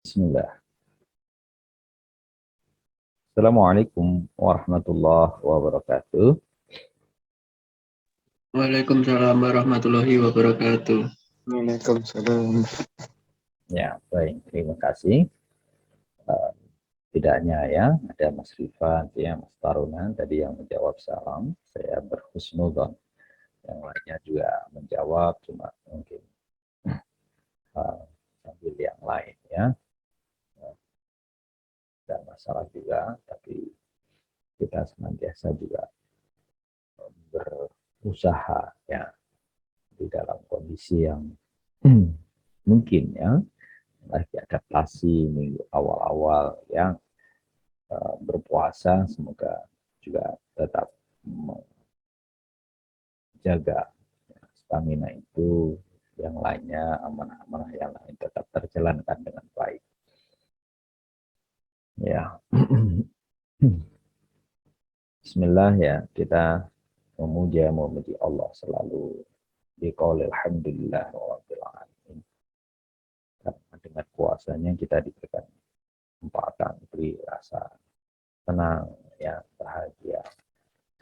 Bismillah. Assalamualaikum warahmatullahi wabarakatuh. Waalaikumsalam warahmatullahi wabarakatuh. Waalaikumsalam. Ya, baik. Terima kasih. Tidak hanya ya, ada Mas Rifan, ya, Mas Taruna tadi yang menjawab salam. Saya berhusnudzon. Yang lainnya juga menjawab, cuma mungkin sambil yang lain ya. Dan masalah juga, tapi kita senantiasa juga berusaha ya di dalam kondisi yang mungkin ya lagi adaptasi minggu awal-awal yang berpuasa, semoga juga tetap menjaga stamina itu, yang lainnya amanah-amanah yang lain tetap terjalankan dengan baik ya. Bismillah ya, kita memuji Allah selalu di qaulil hamdulillah rabbil alamin. Karena dengan puasanya kita diberikan kesempatan, beri rasa tenang ya, bahagia,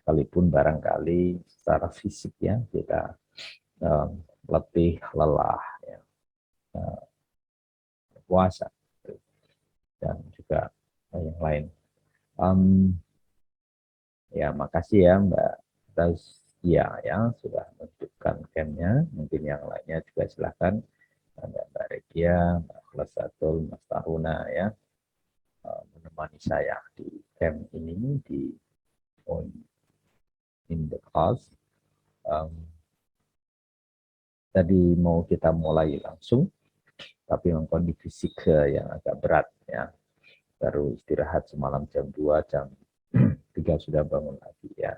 sekalipun barangkali secara fisik ya kita letih, lelah ya, puasa dan juga yang lain. Ya, makasih ya Mbak Tazkia ya sudah menunjukkan campnya. Mungkin yang lainnya juga silahkan. Ada Mbak Regia, Mbak Khulasatul, Mas Taruna ya menemani saya di camp ini di in the class. Tadi mau kita mulai langsung, tapi memang kondisi fisik yang agak berat ya. Baru istirahat semalam jam 2, jam 3 sudah bangun lagi ya.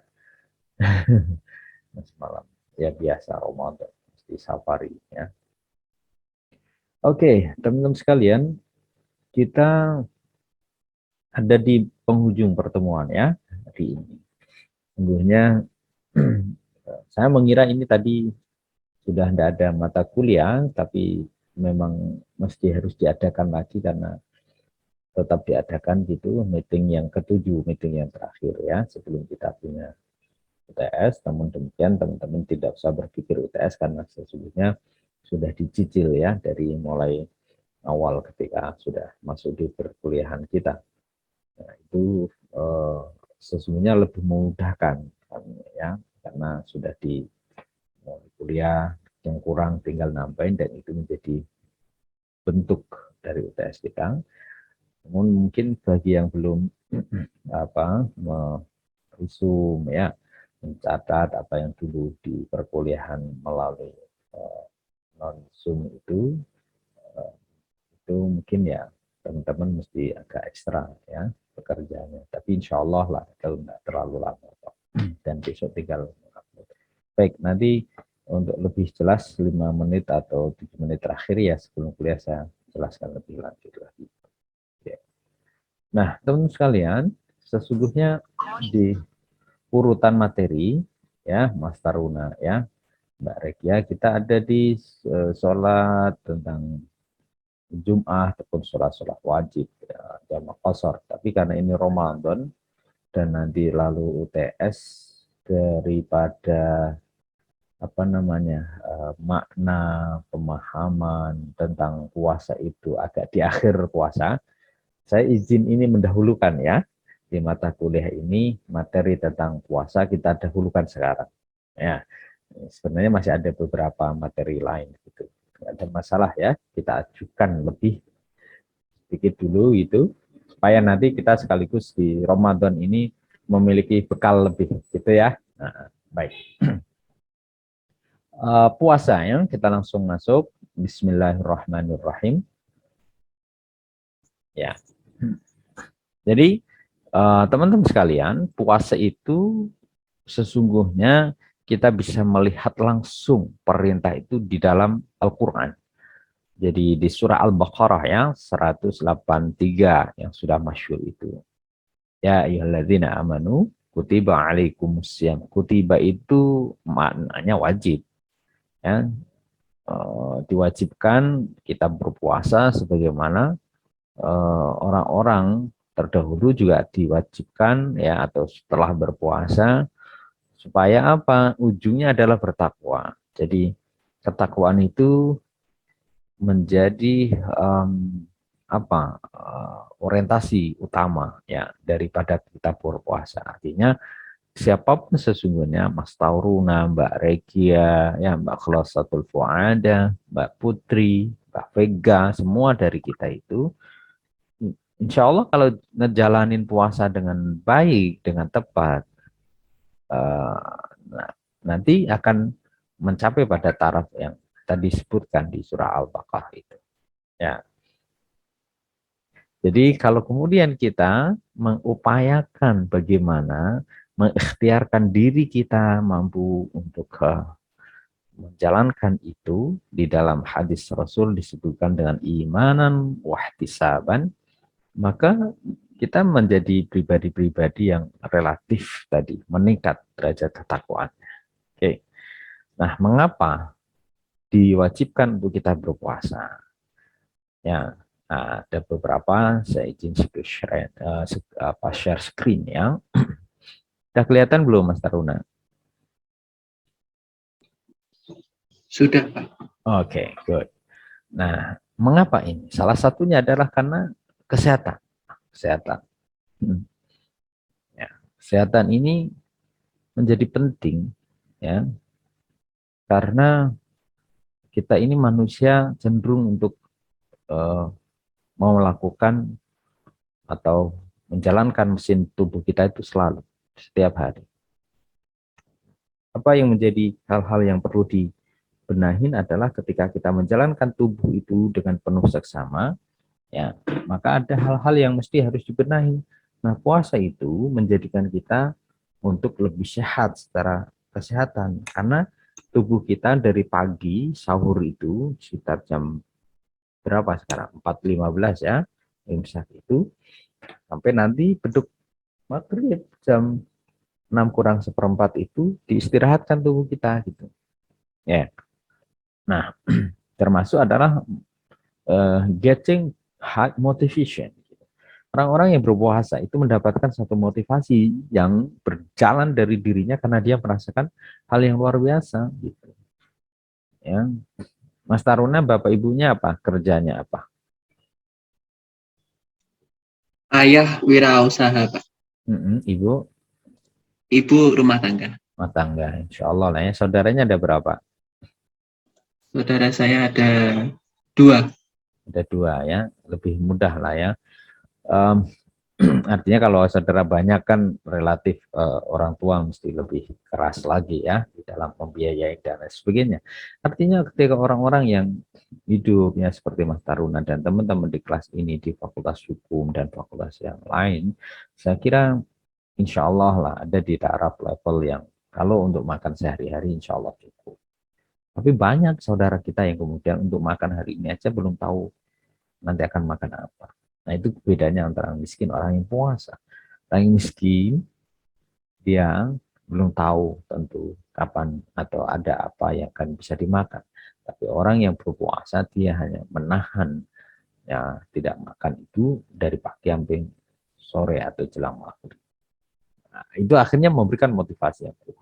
Semalam ya biasa Ramadan di safari ya. Oke, teman-teman sekalian, kita ada di penghujung pertemuan ya hari ini. Sungguhnya saya mengira ini tadi sudah tidak ada mata kuliah, tapi memang mesti harus diadakan lagi karena tetap diadakan gitu, meeting yang ketujuh, meeting yang terakhir ya sebelum kita punya UTS. Namun demikian teman-teman tidak usah berpikir UTS karena sesungguhnya sudah dicicil ya dari mulai awal ketika sudah masuk di perkuliahan kita. Nah, itu sesungguhnya lebih memudahkan ya karena sudah di kuliah, yang kurang tinggal nambahin dan itu menjadi bentuk dari UTS kita. Namun mungkin bagi yang belum merisum ya, mencatat apa yang dulu di perkuliahan melalui non Zoom itu mungkin ya teman-teman mesti agak ekstra ya pekerjaannya. Tapi insya Allah lah kalau nggak terlalu lama dan besok tinggal baik. Nanti untuk lebih jelas 5 menit atau 7 menit terakhir ya sebelum kuliah saya jelaskan lebih lanjut lagi. Oke. Nah teman-teman sekalian, sesungguhnya di urutan materi ya Mas Taruna ya Mbak Rekia, kita ada di sholat tentang Jum'ah ataupun sholat-sholat wajib ya, jamak qashar. Tapi karena ini Ramadan dan nanti lalu UTS, daripada makna pemahaman tentang puasa itu agak di akhir puasa, saya izin ini mendahulukan ya di mata kuliah ini materi tentang puasa kita dahulukan sekarang ya. Sebenarnya masih ada beberapa materi lain gitu, nggak ada masalah ya, kita ajukan lebih sedikit dulu itu supaya nanti kita sekaligus di Ramadan ini memiliki bekal lebih gitu ya. Nah, baik. Puasa ya, kita langsung masuk. Bismillahirrahmanirrahim. Ya. Jadi teman-teman sekalian, puasa itu sesungguhnya kita bisa melihat langsung perintah itu di dalam Al-Qur'an. Jadi di surah Al-Baqarah ya 183 yang sudah masyhur itu. Ya ayyuhalladzina amanu kutiba alaikumusiyam. Kutiba itu maknanya wajib. Ya, diwajibkan kita berpuasa sebagaimana orang-orang terdahulu juga diwajibkan ya atau setelah berpuasa supaya apa? Ujungnya adalah bertakwa. Jadi ketakwaan itu menjadi orientasi utama ya daripada kita berpuasa. Artinya siapapun sesungguhnya Mas Tauruna, Mbak Regia, ya Mbak Khulasatul Fuada, Mbak Putri, Mbak Vega, semua dari kita itu insya Allah kalau ngejalanin puasa dengan baik, dengan tepat, nah, nanti akan mencapai pada taraf yang tadi disebutkan di surah Al-Baqarah itu. Ya. Jadi kalau kemudian kita mengupayakan bagaimana mengikhtiarkan diri kita mampu untuk menjalankan itu di dalam hadis Rasul disebutkan dengan imanan wahtisaban, maka kita menjadi pribadi-pribadi yang relatif tadi meningkat derajat ketakwaan. Oke. Nah, mengapa diwajibkan untuk kita berpuasa? Ya, nah, ada beberapa saya izin share, share screen ya. Sudah kelihatan belum Mas Taruna? Sudah, Pak. Oke, good. Nah, mengapa ini? Salah satunya adalah karena kesehatan. Kesehatan. Ya, kesehatan ini menjadi penting ya, karena kita ini manusia cenderung untuk mau melakukan atau menjalankan mesin tubuh kita itu selalu, setiap hari. Apa yang menjadi hal-hal yang perlu dibenahin adalah ketika kita menjalankan tubuh itu dengan penuh seksama, ya, maka ada hal-hal yang mesti harus dibenahi. Nah, puasa itu menjadikan kita untuk lebih sehat secara kesehatan, karena tubuh kita dari pagi sahur itu sekitar jam berapa sekarang? 4.15 ya, imsak itu, sampai nanti beduk maghrib jam 6 kurang seperempat itu diistirahatkan tubuh kita gitu. Ya. Nah, termasuk adalah getting high motivation. Orang-orang yang berpuasa itu mendapatkan satu motivasi yang berjalan dari dirinya karena dia merasakan hal yang luar biasa gitu. Ya. Mas Taruna, Bapak Ibunya apa? Kerjanya apa? Ayah wirausaha, Pak. Ibu Ibu rumah tangga. rumah tangga. Insya Allah lah ya. Saudaranya ada berapa? Saudara saya ada 2. Ada 2 ya. Lebih mudah lah ya. Artinya kalau saudara banyak kan relatif orang tua mesti lebih keras lagi ya di dalam membiayai dan lain sebagainya. Artinya ketika orang-orang yang hidupnya seperti Mas Taruna dan teman-teman di kelas ini di Fakultas Hukum dan fakultas yang lain, saya kira insya Allah lah ada di taraf level yang kalau untuk makan sehari-hari insya Allah cukup. Tapi banyak saudara kita yang kemudian untuk makan hari ini aja belum tahu nanti akan makan apa. Nah, itu bedanya antara miskin orang yang puasa. Orang yang miskin, dia belum tahu tentu kapan atau ada apa yang akan bisa dimakan. Tapi orang yang berpuasa, dia hanya menahan ya tidak makan itu dari pagi sampai sore atau jelang maghrib. Nah, itu akhirnya memberikan motivasi yang kuat.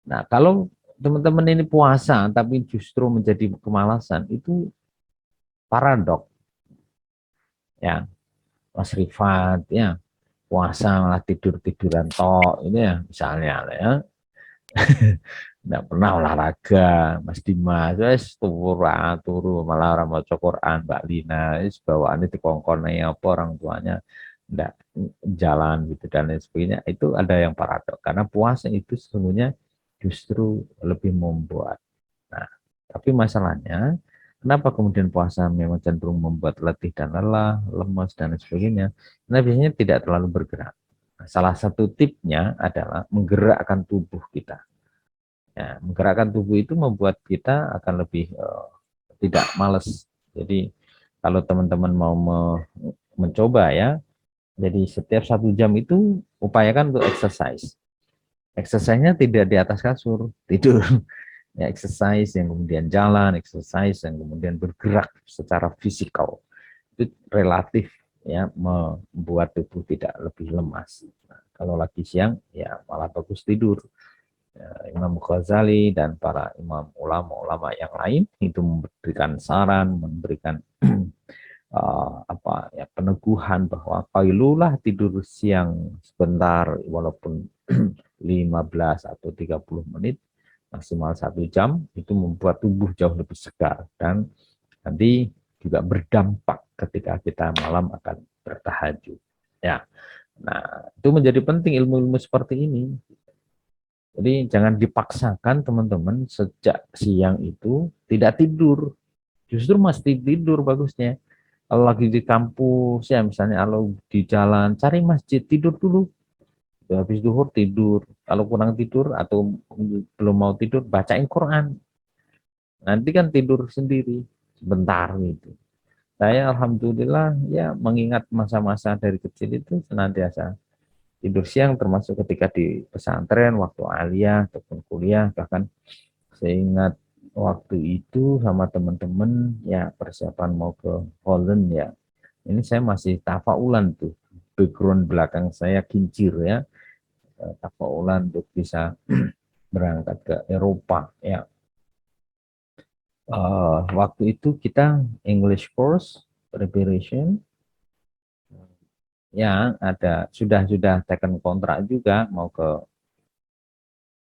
Nah, kalau teman-teman ini puasa tapi justru menjadi kemalasan, itu paradok. Ya, Mas Rifat ya puasa malah tidur-tiduran tok ini ya misalnya ya. Nggak pernah olahraga, Mas Dimas, wes turu malah orang mau Quran, Mbak Lina, wes bawaannya dikongkon apa orang tuanya nggak jalan gitu dan lain sebagainya. Itu ada yang paradok karena puasa itu sesungguhnya justru lebih membuat. Nah, tapi masalahnya kenapa kemudian puasa memang cenderung membuat letih dan lelah, lemas dan lain sebagainya? Karena biasanya tidak terlalu bergerak. Nah, salah satu tipnya adalah menggerakkan tubuh kita. Ya, menggerakkan tubuh itu membuat kita akan lebih tidak males. Jadi kalau teman-teman mau mencoba ya, jadi setiap 1 jam itu upayakan untuk exercise. Exercise-nya tidak di atas kasur, tidur. Ya, exercise yang kemudian jalan, exercise yang kemudian bergerak secara fisikal. itu relatif ya membuat tubuh tidak lebih lemas. Nah, kalau lagi siang ya malah bagus tidur. Ya, Imam Ghazali dan para imam ulama-ulama yang lain itu memberikan saran, memberikan apa ya peneguhan bahwa qailulah tidur siang sebentar walaupun 15 atau 30 menit maksimal 1 jam itu membuat tubuh jauh lebih segar dan nanti juga berdampak ketika kita malam akan bertahajud. Ya, nah itu menjadi penting ilmu-ilmu seperti ini. Jadi jangan dipaksakan teman-teman sejak siang itu tidak tidur. Justru mesti tidur bagusnya. Kalau lagi di kampus ya misalnya kalau di jalan cari masjid tidur dulu. Habis duhur tidur. Kalau kurang tidur atau belum mau tidur bacain Quran. Nanti kan tidur sendiri sebentar gitu. Saya alhamdulillah ya mengingat masa-masa dari kecil itu senantiasa tidur siang termasuk ketika di pesantren waktu aliyah ataupun kuliah bahkan saya ingat waktu itu sama teman-teman ya persiapan mau ke Holland ya ini saya masih tafaulan tuh background belakang saya kincir ya tafaulan untuk bisa berangkat ke Eropa ya. Waktu itu kita English course preparation ya ada sudah taken kontrak juga mau ke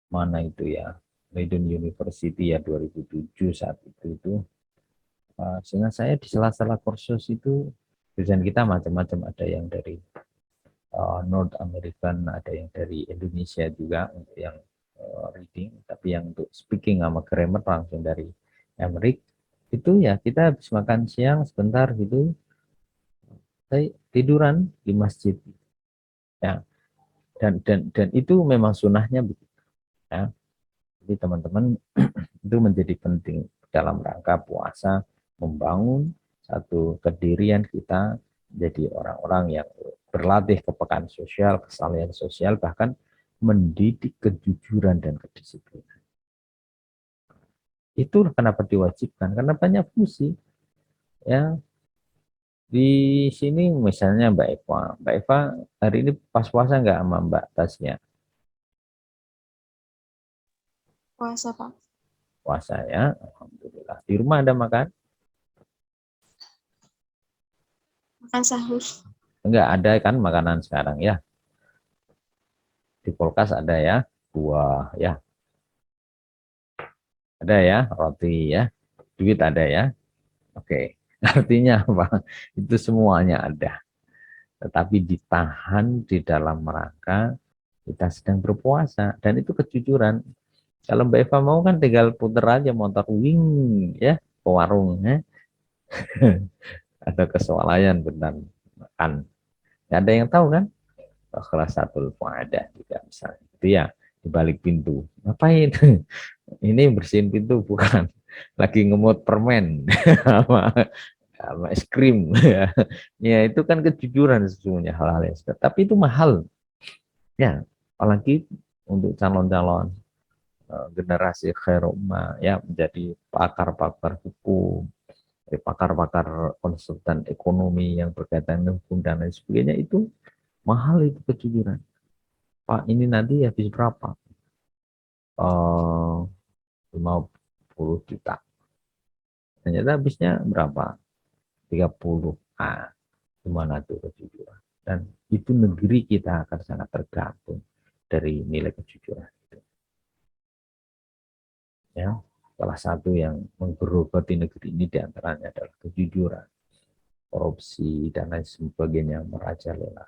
mana itu ya Leiden University ya 2007 saat itu sehingga saya di sela-sela kursus itu jurusan kita macam-macam ada yang dari North American ada yang dari Indonesia juga untuk yang reading tapi yang untuk speaking sama grammar langsung dari Amerika itu ya kita habis makan siang sebentar gitu saya tiduran di masjid ya dan itu memang sunahnya begitu ya jadi teman-teman itu menjadi penting dalam rangka puasa membangun satu kedirian kita jadi orang-orang yang berlatih kepekaan sosial, kesalahan sosial, bahkan mendidik kejujuran dan kedisiplinan. Itu kenapa diwajibkan, karena banyak fungsi. Ya, di sini misalnya Mbak Eva hari ini pas puasa nggak sama Mbak Tasnya? Puasa, Pak. Puasa ya, alhamdulillah. Di rumah ada makan? Makan sahur. Enggak ada kan makanan sekarang ya. Di kulkas ada ya, buah ya. Ada ya, roti ya. Duit ada ya. Oke. Artinya apa? Itu semuanya ada. Tetapi ditahan di dalam rangka kita sedang berpuasa dan itu kejujuran. Kalau Mbak Eva mau kan tinggal puter aja motor wing ya ke warung ya. Atau ke swalayan benar makan. Gak ada yang tahu kan? Kelas satu ada juga misalnya. Itu ya di balik pintu. Ngapain? Ini bersihin pintu bukan lagi ngemut permen sama es krim ya. Ya itu kan kejujuran sesungguhnya hal-hal yang tapi itu mahal ya apalagi untuk calon-calon generasi khair ummah ya menjadi pakar-pakar hukum pakar-pakar konsultan ekonomi yang berkaitan dengan hukum dan lain sebagainya itu mahal itu kejujuran. Pak ini nanti habis berapa? 50 juta. Ternyata habisnya berapa? 30. Gimana tuh kejujuran? Dan itu negeri kita akan sangat tergantung dari nilai kejujuran. Ya, salah satu yang menggerogoti negeri ini diantaranya adalah kejujuran, korupsi dan lain sebagainya merajalela.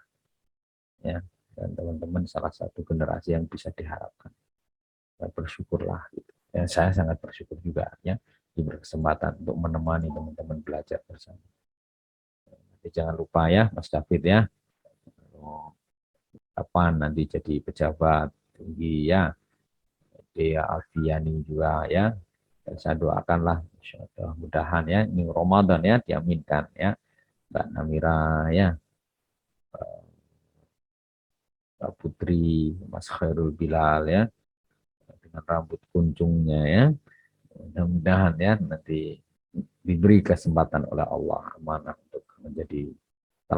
Ya, dan teman-teman salah satu generasi yang bisa diharapkan. Ya, bersyukurlah. Gitu. Ya, saya sangat bersyukur juga ya diberi kesempatan untuk menemani teman-teman belajar bersama. Jadi jangan lupa ya Mas David ya, kapan nanti jadi pejabat tinggi ya, Dea Alfiani juga ya. Dan saya doakanlah mudah-mudahan ya ini Ramadan ya diaminkan ya Mbak Namira ya, Mbak Putri, Mas Khairul Bilal ya dengan rambut kuncungnya ya. Mudah-mudahan ya nanti diberi kesempatan oleh Allah amanah untuk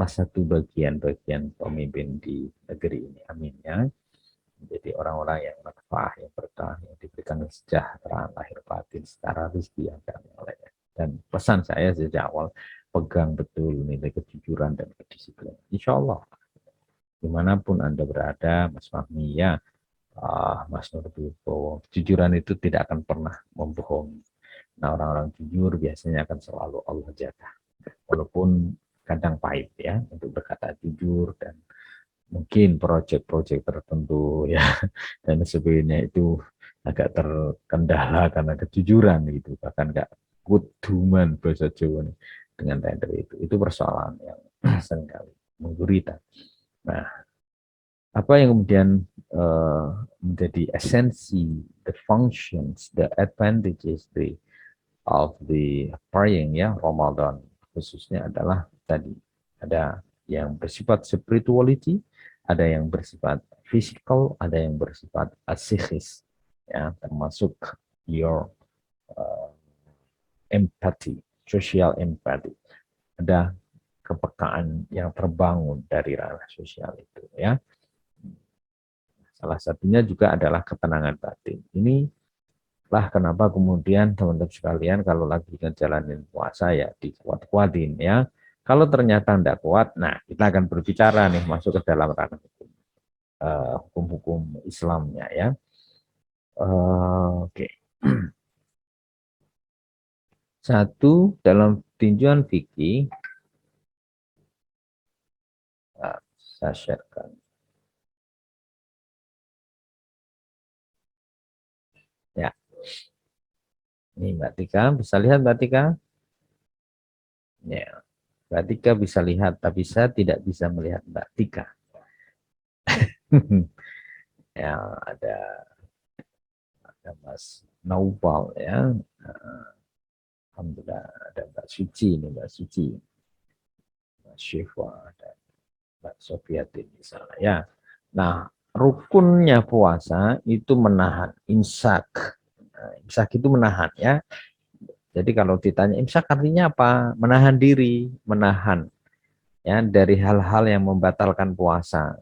salah satu bagian-bagian pemimpin di negeri ini. Amin ya. Menjadi orang-orang yang manfaat, yang berkah, yang diberikan kesejahteraan lahir batin secara rezeki yang kami olehnya. Dan pesan saya sejak awal, pegang betul nilai kejujuran dan kedisiplinan. Insya Allah, dimanapun Anda berada, Mas Fahmi ya, Mas Nurbipo, kejujuran itu tidak akan pernah membohongi. Nah, orang-orang jujur biasanya akan selalu Allah jaga. Walaupun kadang pahit ya, untuk berkata jujur dan mungkin proyek-proyek tertentu ya dan sebagainya itu agak terkendala karena kejujuran gitu, bahkan nggak kuduman bahasa Jawa nih, dengan tender itu persoalan yang seringkali menggurita. Nah, apa yang kemudian menjadi esensi, the functions, the advantages of the praying ya Ramadan khususnya adalah tadi ada yang bersifat spirituality, ada yang bersifat physical, ada yang bersifat psikis ya, termasuk your uh, empathy, social empathy. Ada kepekaan yang terbangun dari ranah sosial itu ya. Salah satunya juga adalah ketenangan batin. Ini lah kenapa kemudian teman-teman sekalian kalau lagi ngejalanin puasa ya dikuat-kuatin ya. Kalau ternyata tidak kuat, nah kita akan berbicara nih masuk ke dalam ranah hukum-hukum Islamnya ya. Oke. Satu dalam tinjauan fikih, saya sharekan. Ya, ini Mbak Tika bisa lihat Mbak Tika? Ya, Mbak Tika bisa lihat, tapi saya tidak bisa melihat Mbak Tika. Ya, ada Mas Naufal ya. Alhamdulillah ada Mbak Suci ini Mbak Suci, Mbak Syifa, ada Mbak Sofiatin di sana ya. Nah, rukunnya puasa itu menahan imsak. Nah, imsak itu menahan ya. Jadi kalau ditanya imsak artinya apa? Menahan diri, menahan ya dari hal-hal yang membatalkan puasa.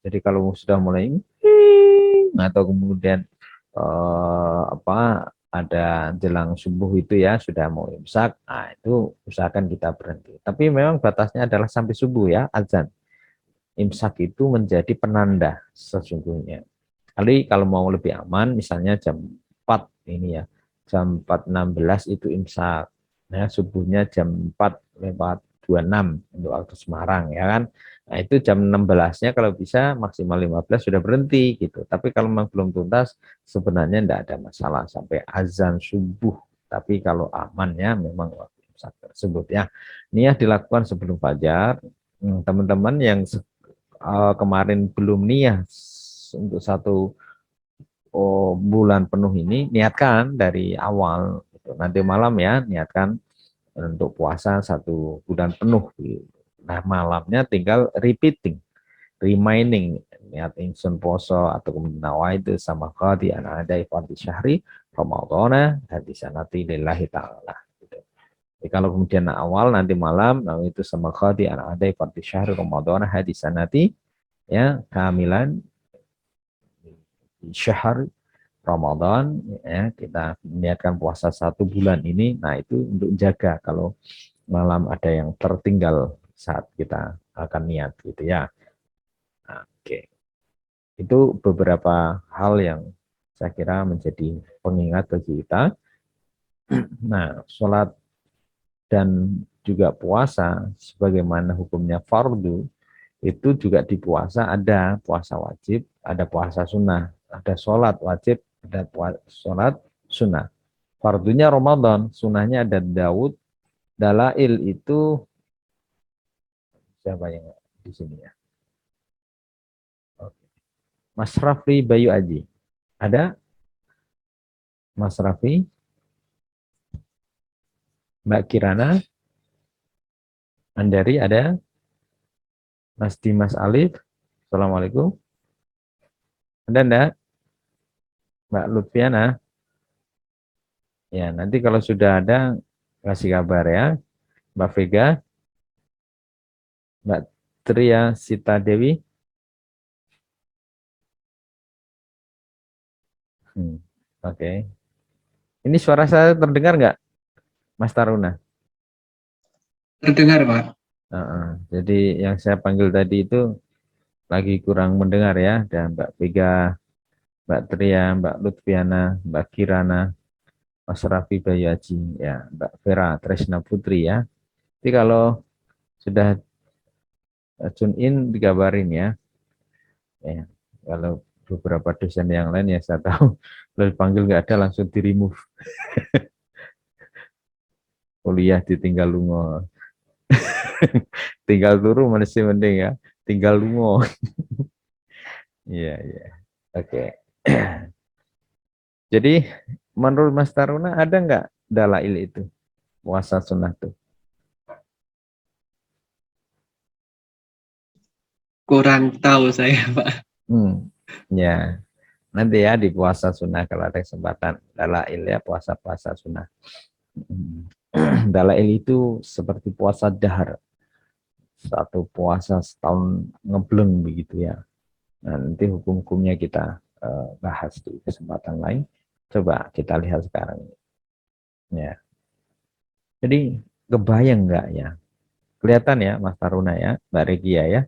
Jadi kalau sudah mulai atau kemudian ada jelang subuh itu ya sudah mau imsak, nah itu usahakan kita berhenti. Tapi memang batasnya adalah sampai subuh ya azan. Imsak itu menjadi penanda sesungguhnya. Kali kalau mau lebih aman, misalnya jam 4 ini ya, jam 4.16 itu imsak. Nah, subuhnya jam 4:26 untuk waktu Semarang ya kan. Nah, itu jam 16-nya kalau bisa maksimal 15 sudah berhenti gitu. Tapi kalau memang belum tuntas sebenarnya tidak ada masalah sampai azan subuh. Tapi kalau amannya memang waktu imsak tersebut ya. Niat dilakukan sebelum fajar. Teman-teman yang kemarin belum niat untuk satu bulan penuh ini, niatkan dari awal. Gitu. Nanti malam ya, niatkan untuk puasa 1 bulan penuh. Gitu. Nah malamnya tinggal repeating, reminding, niat insun poso atau kemudian nawaitu sama qadi ana adai fardhi syahri ramadhana hadisanati lillahi ta'ala. Gitu. Jadi kalau kemudian awal nanti malam, nah itu sama qadi ana adai fardhi syahri ramadhana hadisanati ya kehamilan syahr Ramadan ya kita niatkan puasa 1 bulan ini, nah itu untuk jaga kalau malam ada yang tertinggal saat kita akan niat gitu ya. Nah, oke, itu beberapa hal yang saya kira menjadi pengingat bagi kita. Nah, sholat dan juga puasa sebagaimana hukumnya fardu itu juga di puasa ada puasa wajib, ada puasa sunnah, ada sholat wajib, ada sholat sunnah. Fardunya Ramadan, sunnahnya ada Daud, dalail itu siapa yang di sini ya? Oke. Mas Rafli Bayu Aji, ada? Mas Rafli, Mbak Kirana, Andari ada? Mas Dimas Alif, Assalamualaikum. Ada enggak? Mbak Lutfiana? Ya, nanti kalau sudah ada kasih kabar ya. Mbak Vega, Mbak Tria Sita Dewi. Oke. Ini suara saya terdengar nggak, Mas Taruna? Terdengar, Pak. Jadi yang saya panggil tadi itu lagi kurang mendengar ya. Dan Mbak Vega, Mbak Tria, Mbak Lutfiana, Mbak Kirana, Mas Raffi Bayu Aji, ya, Mbak Vera Tresna Putri ya. Jadi kalau sudah tune in dikabarin ya. Ya, kalau beberapa dosen yang lain ya saya tahu kalau dipanggil nggak ada langsung di remove. Kuliah ditinggal lungo. Tinggal turu masih mending ya. Tinggal lungo. Iya, iya. Oke. Jadi menurut Mas Taruna ada nggak dalail itu? Puasa sunnah tuh. Kurang tahu saya, Pak. Ya. Nanti ya di puasa sunnah kalau ada kesempatan. Dalail ya puasa-puasa sunnah. Dalail itu seperti puasa dahar. Satu puasa setahun ngebleng begitu ya. Nah, nanti hukum-hukumnya kita bahas di kesempatan lain. Coba kita lihat sekarang. Ya. Jadi kebayang nggak ya? Kelihatan ya Mas Taruna ya, Mbak Regia ya.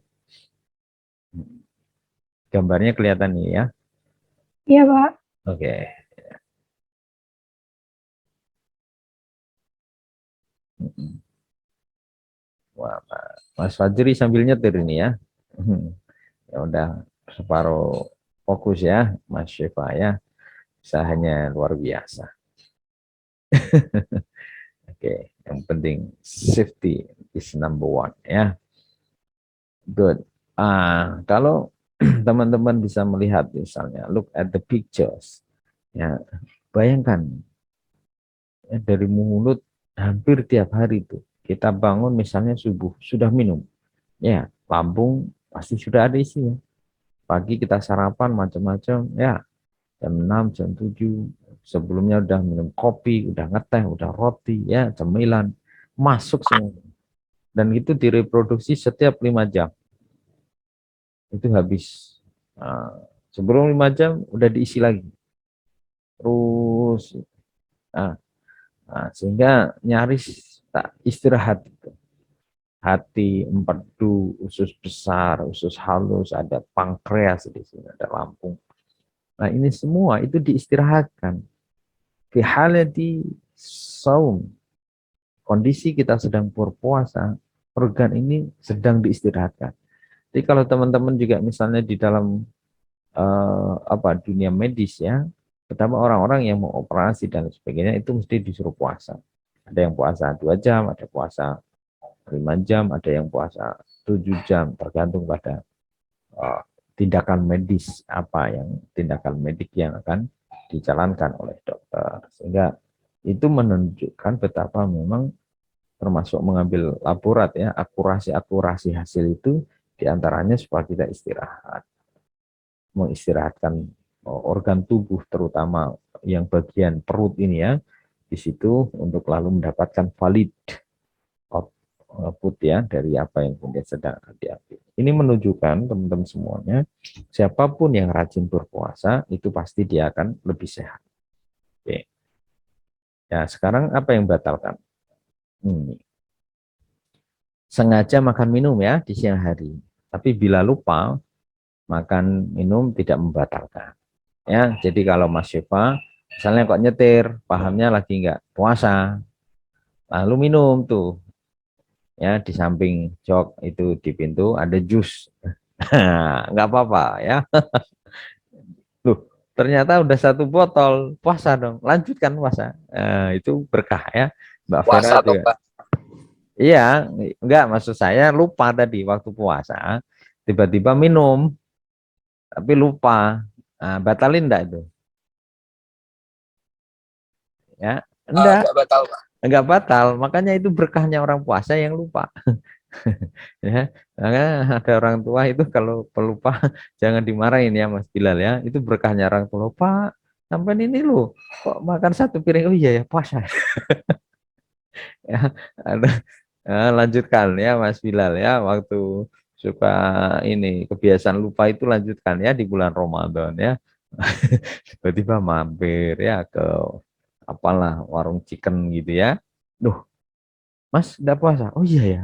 Gambarnya kelihatan nih ya. Iya, Pak. Oke. Wah, Mas Fajri sambil nyetir ini ya. Ya udah separuh fokus ya, Mas Syifa ya. Usahanya luar biasa. Oke, yang penting safety is number one ya. Good. Kalau teman-teman bisa melihat misalnya, look at the pictures. Ya, bayangkan ya, dari mulut hampir tiap hari itu kita bangun misalnya subuh sudah minum. Ya, lambung pasti sudah ada isinya. Pagi kita sarapan macam-macam ya, jam 6, jam 7 sebelumnya udah minum kopi, udah ngeteh, udah roti ya, cemilan masuk semua. Dan itu direproduksi setiap 5 jam. Itu habis. Sebelum 5 jam udah diisi lagi. Terus sehingga nyaris tak istirahat itu. Hati, empedu, usus besar, usus halus, ada pankreas di sini, ada lambung. Nah, ini semua itu diistirahatkan. Fi halati saum. Kondisi kita sedang berpuasa, organ ini sedang diistirahatkan. Jadi kalau teman-teman juga misalnya di dalam dunia medis ya, pertama orang-orang yang mau operasi dan sebagainya itu mesti disuruh puasa. Ada yang puasa 2 jam, ada puasa 5 jam, ada yang puasa 7 jam, tergantung pada tindakan medis tindakan medik yang akan dijalankan oleh dokter. Sehingga itu menunjukkan betapa memang termasuk mengambil laborat ya, akurasi hasil itu diantaranya supaya kita istirahat. Mengistirahatkan organ tubuh terutama yang bagian perut ini ya, di situ untuk lalu mendapatkan valid output ya dari apa yang kemudian sedang diambil. Ini menunjukkan teman-teman semuanya, siapapun yang rajin berpuasa itu pasti dia akan lebih sehat. Oke. Ya, sekarang apa yang batalkan? Sengaja makan minum ya di siang hari. Tapi bila lupa, makan minum tidak membatalkan. Ya, jadi kalau Mas Syifa misalnya kok nyetir, pahamnya lagi nggak puasa, lalu minum tuh, ya di samping jok itu di pintu ada jus, nggak apa-apa ya. Loh, ternyata udah 1 botol, puasa dong, lanjutkan puasa. Itu berkah ya, Mbak Vera Puasa toh, juga. Pak. Iya, enggak maksud saya lupa tadi waktu puasa, tiba-tiba minum, tapi lupa. Batalin enggak itu? Ya, enggak. Nggak batal, Pak. Enggak batal, makanya itu berkahnya orang puasa yang lupa. Ya, karena ada orang tua itu kalau pelupa jangan dimarahin ya Mas Bilal ya. Itu berkahnya orang pelupa. Sampai ini loh, kok makan 1 piring, oh iya ya puasa. Ya, ada Lanjutkan ya Mas Bilal ya, waktu suka ini kebiasaan lupa itu lanjutkan ya di bulan Ramadan ya. Tiba-tiba mampir ya ke apalah warung chicken gitu ya. Duh, Mas enggak puasa? Oh iya ya.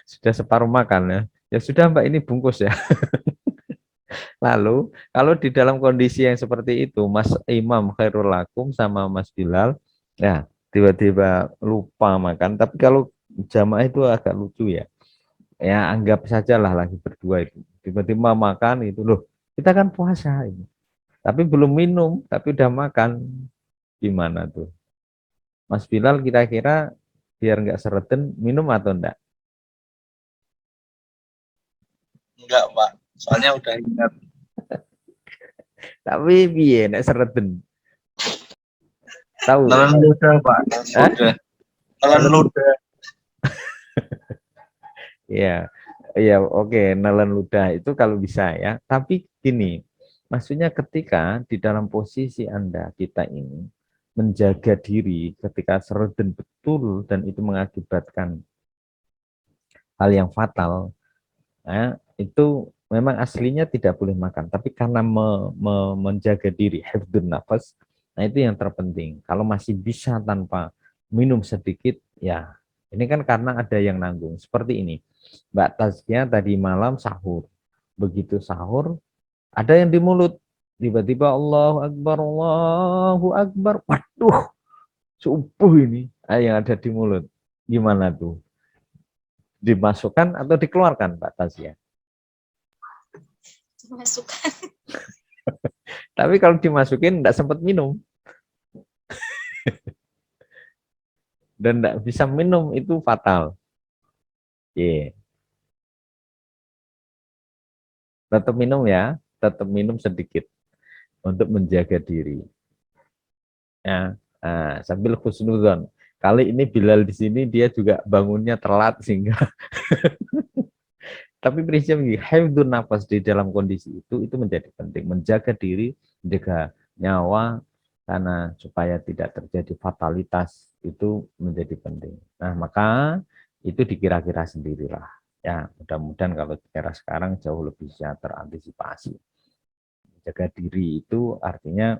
Sudah separuh makan ya. Ya sudah Mbak, ini bungkus ya. Lalu kalau di dalam kondisi yang seperti itu, Mas Imam Khairul Lakum sama Mas Bilal, ya tiba-tiba lupa makan. Tapi kalau jamaah itu agak lucu ya. Ya anggap sajalah lagi berdua itu. Tiba-tiba makan itu loh. Kita kan puasa ini. Tapi belum minum, tapi udah makan. Gimana tuh? Mas Bilal kira-kira biar nggak sereten minum atau enggak? Enggak, Pak. Soalnya udah ingat. Tapi piye nek sereten? Tahu? Telan ludah, Pak. Hah? Udah. Telan ludah. Iya, iya, oke, nelen ludah itu kalau bisa ya. Tapi gini, maksudnya ketika di dalam posisi Anda, kita ini menjaga diri ketika sereden betul dan itu mengakibatkan hal yang fatal, ya, itu memang aslinya tidak boleh makan. Tapi karena menjaga diri, hifdzun nafas, nah itu yang terpenting. Kalau masih bisa tanpa minum sedikit, ya ini kan karena ada yang nanggung. Seperti ini. Mbak Tazkia tadi malam sahur. Begitu sahur, ada yang di mulut. Tiba-tiba Allahu Akbar, Allahu Akbar. Waduh, subuh ini yang ada di mulut. Gimana tuh? Dimasukkan atau dikeluarkan, Mbak Tazkia? Masukkan. Tapi kalau dimasukin, enggak sempat minum. Dan enggak bisa minum, itu fatal. Yeah. Tetap minum ya, tetap minum sedikit untuk menjaga diri. Ya, sambil khusnuzon. Kali ini Bilal di sini dia juga bangunnya telat sehingga. Tapi prinsipnya hifdzun nafas di dalam kondisi itu menjadi penting, menjaga diri, menjaga nyawa karena supaya tidak terjadi fatalitas itu menjadi penting. Nah, maka itu dikira-kira sendirilah. Ya, mudah-mudahan kalau era sekarang jauh lebih bisa terantisipasi. Menjaga diri itu artinya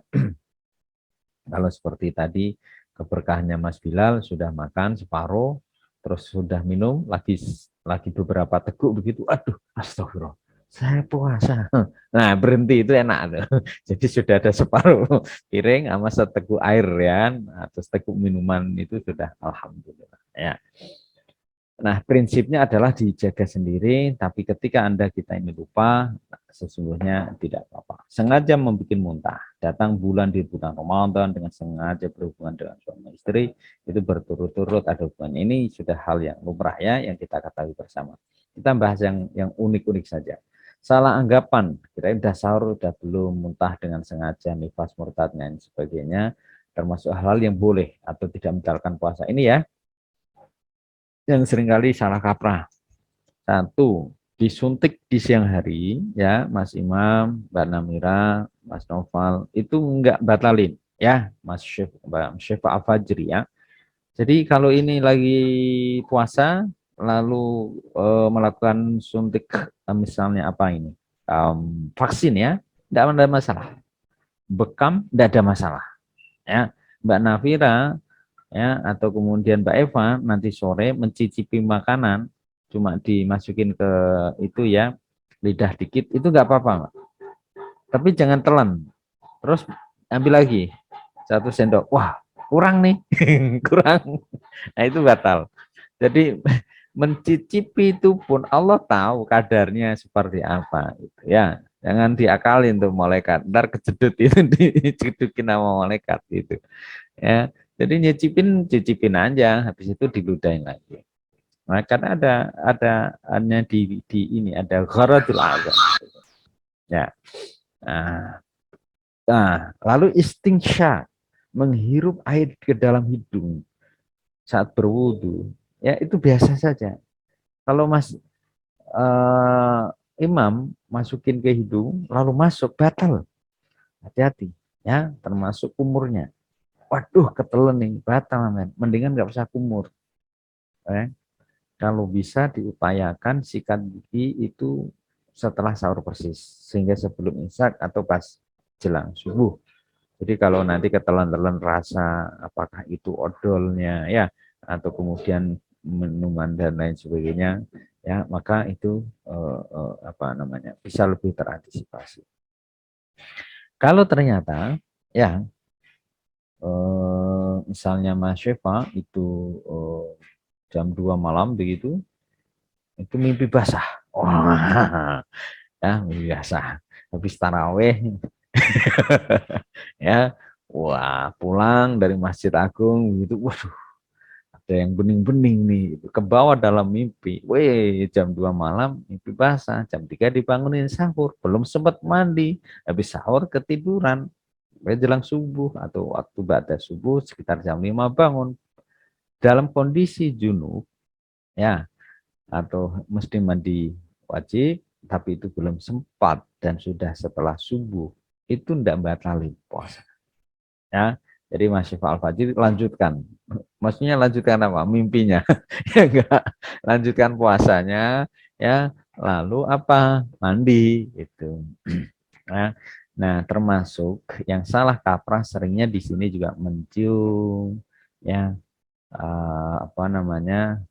kalau seperti tadi keberkahannya Mas Bilal sudah makan separuh, terus sudah minum lagi beberapa teguk begitu, aduh, astagfirullah, saya puasa. Nah berhenti itu enak tuh. Jadi sudah ada separuh piring sama seteguk air ya, atau seteguk minuman itu sudah alhamdulillah ya. Nah, prinsipnya adalah dijaga sendiri, tapi ketika kita ini lupa, sesungguhnya tidak apa-apa. Sengaja membuat muntah, datang bulan di bulan Ramadan dengan sengaja berhubungan dengan suami istri, itu berturut-turut ada hubungan. Ini sudah hal yang lumrah ya, yang kita ketahui bersama. Kita bahas yang unik-unik saja. Salah anggapan, kira udah sahur, udah belum, muntah dengan sengaja, nifas, murtad, dan sebagainya, termasuk hal-hal yang boleh atau tidak membatalkan puasa. Ini ya, yang seringkali salah kaprah. Satu, disuntik di siang hari, ya Mas Imam, Mbak Namira, Mas Noval, itu enggak batalin, ya Mas Syefa Al-Fajri ya. Jadi kalau ini lagi puasa, lalu melakukan suntik, misalnya apa ini, vaksin ya, enggak ada masalah. Bekam, enggak ada masalah. Ya, Mbak Nafira, ya atau kemudian Mbak Eva nanti sore mencicipi makanan cuma dimasukin ke itu ya lidah dikit itu nggak apa-apa Mbak. Tapi jangan telan terus ambil lagi 1 sendok, wah kurang nih. Kurang, nah itu batal. Jadi mencicipi itu pun Allah tahu kadarnya seperti apa itu ya, jangan diakalin tuh malaikat, ntar kejedut itu dicedukin sama malaikat itu ya. Jadi cicipin aja, habis itu diludahin lagi. Nah, karena hanya di ini ada gharadul azam. Ya. Nah, lalu istinsya, menghirup air ke dalam hidung saat berwudu. Ya, itu biasa saja. Kalau Mas Imam masukin ke hidung lalu masuk batal. Hati-hati ya, termasuk umurnya. Waduh, ketelen nih, batal men. Mendingan nggak usah kumur. Kalau bisa diupayakan sikat gigi itu setelah sahur persis, sehingga sebelum imsak atau pas jelang subuh. Jadi kalau nanti ketelan-telan rasa, apakah itu odolnya ya, atau kemudian minuman dan lain sebagainya, ya maka itu apa namanya bisa lebih terantisipasi. Kalau ternyata ya misalnya Mas Syefa itu jam 2 malam begitu, itu mimpi basah. Wah, ya mimpi basah. Habis taraweh, ya, wah pulang dari Masjid Agung gitu, waduh, ada yang bening-bening nih, itu ke bawah dalam mimpi. Weh, jam 2 malam mimpi basah, jam 3 dibangunin sahur, belum sempat mandi, habis sahur ketiduran. Jelang subuh atau waktu ba'da subuh sekitar jam 5 bangun dalam kondisi junub ya, atau mesti mandi wajib tapi itu belum sempat dan sudah setelah subuh, itu tidak batalin puasa ya. Jadi Mas Syifa Al-Fajri lanjutkan, maksudnya lanjutkan apa, mimpinya ya enggak, lanjutkan puasanya ya, lalu apa, mandi itu nah. Nah, termasuk yang salah kaprah seringnya di sini juga mencium, ya, apa namanya,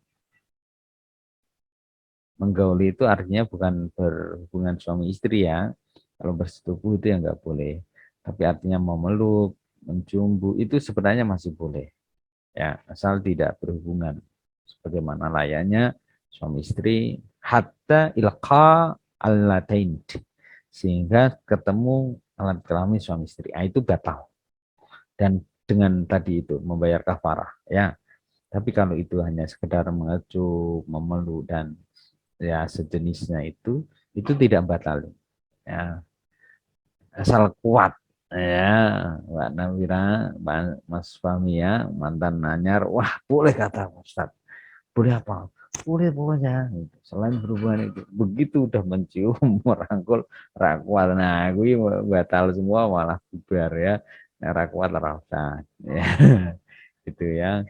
menggauli itu artinya bukan berhubungan suami istri ya. Kalau bersetubuh itu ya nggak boleh. Tapi artinya memeluk, mencumbu itu sebenarnya masih boleh, ya, asal tidak berhubungan. Sebagaimana layaknya suami istri hatta ilqa al-ladain, sehingga ketemu alat kelamin suami istri, itu batal. Dan dengan tadi itu membayar kafarah ya. Tapi kalau itu hanya sekedar mengecup, memeluk dan ya sejenisnya itu tidak batal ya, asal kuat ya. Mbak Nawira, Mas Fahmi ya, mantan nanyar, wah boleh kata Ustaz, boleh apa, boleh pokoknya gitu. Selain berhubungan itu, begitu udah mencium merangkul rakwat, nah gue batal semua, malah bubar ya. Nah, rakwat rasa ya. Gitu ya.